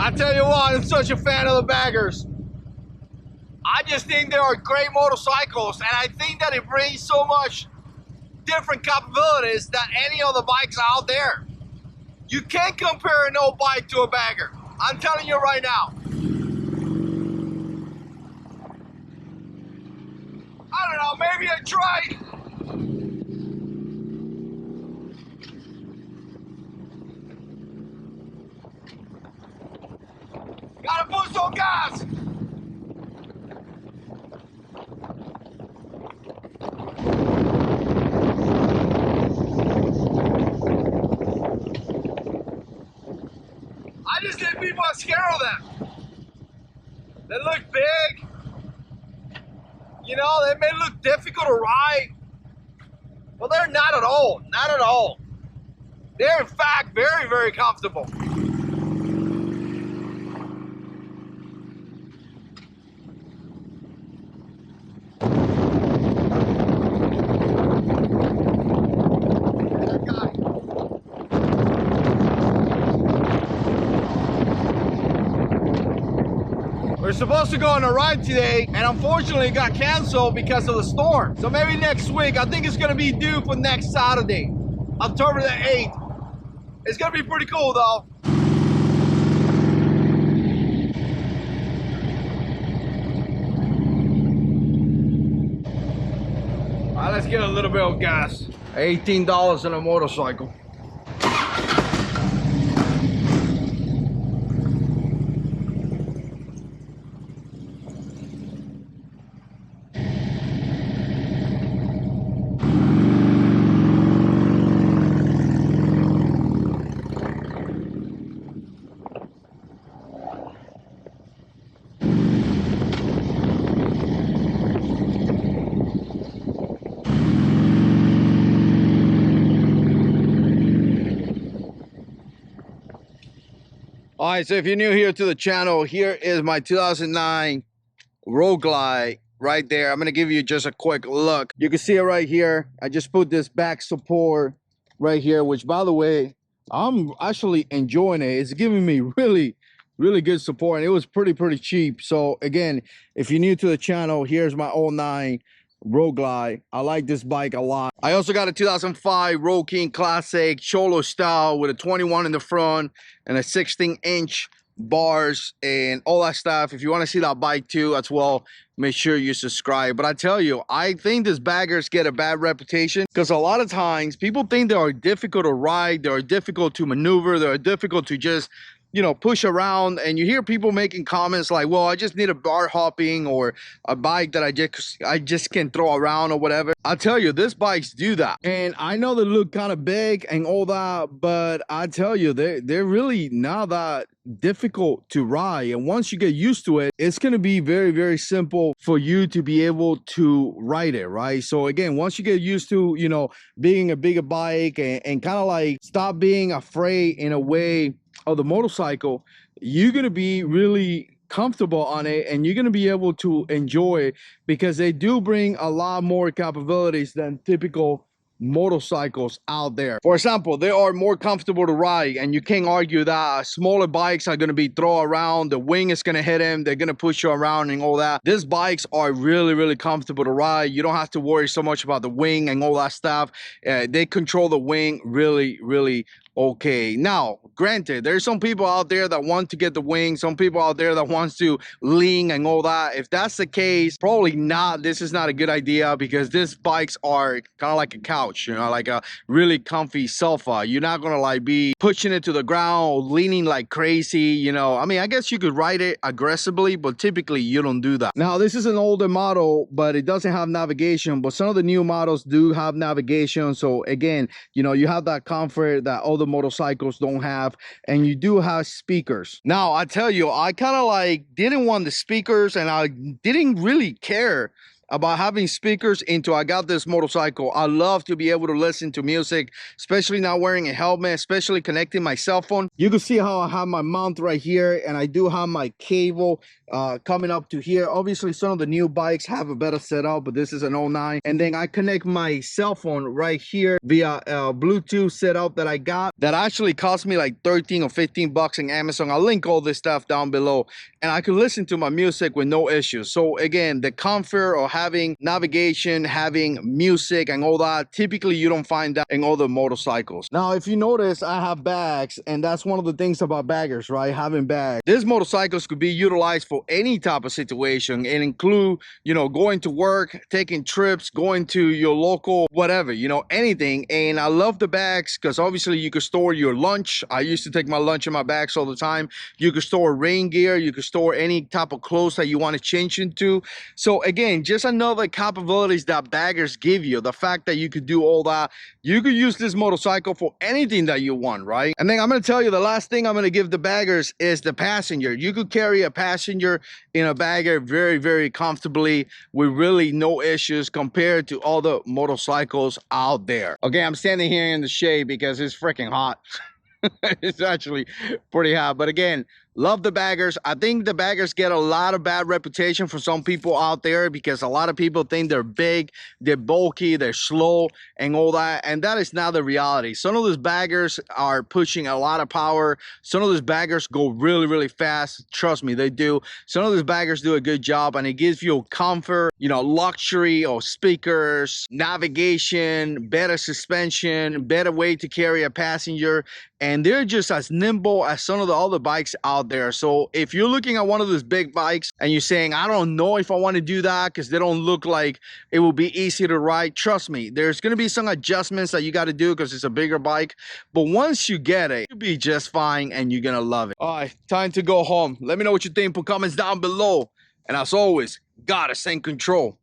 I tell you what, I'm such a fan of the Baggers. I just think they are great motorcycles, and I think that it brings so much different capabilities than any of the bikes out there. You can't compare no bike to a Bagger. I'm telling you right now. I don't know, maybe a trike. Gotta put some gas. I just think people are scared of them. They look big. You know, they may look difficult to ride, but they're not at all. Not at all. They're in fact very, very comfortable. We're supposed to go on a ride today, and unfortunately it got canceled because of the storm. So maybe next week. I think it's gonna be due for next Saturday, October the 8th. It's gonna be pretty cool though. All right, let's get a little bit of gas. $18 on a motorcycle. All right, so if you're new here to the channel, here is my 2009 Road Glide right there. I'm gonna give you just a quick look. You can see it right here. I just put this back support right here, which by the way, I'm actually enjoying it. It's giving me really good support, and it was pretty cheap. So again, if you're new to the channel, here's my 09 Road Glide. I like this bike a lot. I also got a 2005 Road King Classic Cholo style with a 21 in the front and a 16-inch bars and all that stuff. If you want to see that bike too as well, make sure you subscribe. But I tell you, I think these Baggers get a bad reputation because a lot of times people think they are difficult to ride, they are difficult to maneuver, they are difficult to just, you know, push around. And you hear people making comments like, well, I just need a bar hopping or a bike that I just can throw around or whatever. I tell you, these bikes do that. And I know they look kind of big and all that, but I tell you, they're really not that difficult to ride. And once you get used to it, it's going to be very simple for you to be able to ride it, right? So again, once you get used to, you know, being a bigger bike and kind of like stop being afraid in a way of the motorcycle, you're going to be really comfortable on it, and you're going to be able to enjoy it because they do bring a lot more capabilities than typical motorcycles out there. For example, they are more comfortable to ride, and you can't argue that. Smaller bikes are going to be thrown around, the wing is going to hit them, they're going to push you around and all that. These bikes are really comfortable to ride. You don't have to worry so much about the wing and all that stuff. They control the wing really okay. Now, granted, there's some people out there that want to get the wing, some people out there that wants to lean and all that. If that's the case, probably not. This is not a good idea because these bikes are kind of like a couch, you know, like a really comfy sofa. You're not gonna like be pushing it to the ground or leaning like crazy, you know. I mean, I guess you could ride it aggressively, but typically you don't do that. Now, this is an older model, but it doesn't have navigation, but some of the new models do have navigation. So again, you know, you have that comfort that other motorcycles don't have, and you do have speakers. Now, I tell you, I kind of like didn't want the speakers, and I didn't really care about having speakers into I got this motorcycle. I love to be able to listen to music, especially not wearing a helmet, especially connecting my cell phone. You can see how I have my mount right here, and I do have my cable coming up to here. Obviously some of the new bikes have a better setup, but this is an 09. And then I connect my cell phone right here via a Bluetooth setup that I got that actually cost me like 13 or 15 bucks in Amazon. I'll link all this stuff down below, and I can listen to my music with no issues. So again, the comfort of having navigation, having music and all that, typically you don't find that in other motorcycles. Now if you notice, I have bags, and that's one of the things about baggers, right? Having bags. These motorcycles could be utilized for any type of situation, and include, you know, going to work, taking trips, going to your local whatever, you know, anything. And I love the bags because obviously you could store your lunch. I used to take my lunch in my bags all the time. You could store rain gear, you could store any type of clothes that you want to change into. So again, just another capabilities that baggers give you, the fact that you could do all that. You could use this motorcycle for anything that you want, right? And then I'm going to tell you, the last thing I'm going to give the baggers is the passenger. You could carry a passenger in a bagger very, very comfortably with really no issues compared to other motorcycles out there. Okay, I'm standing here in the shade because it's freaking hot. It's actually pretty hot, but again, love the baggers. I think the baggers get a lot of bad reputation for some people out there because a lot of people think they're big, they're bulky, they're slow and all that, and that is not the reality. Some of those baggers are pushing a lot of power. Some of those baggers go really, really fast. Trust me, they do. Some of those baggers do a good job, and it gives you comfort, you know, luxury or speakers, navigation, better suspension, better way to carry a passenger, and they're just as nimble as some of the other bikes out there. So if you're looking at one of those big bikes and you're saying, I don't know if I want to do that because they don't look like it will be easy to ride, trust me, there's going to be some adjustments that you got to do because it's a bigger bike, but once you get it, you'll be just fine and you're gonna love it. All right, time to go home. Let me know what you think. Put comments down below, and as always, gotta stay in control.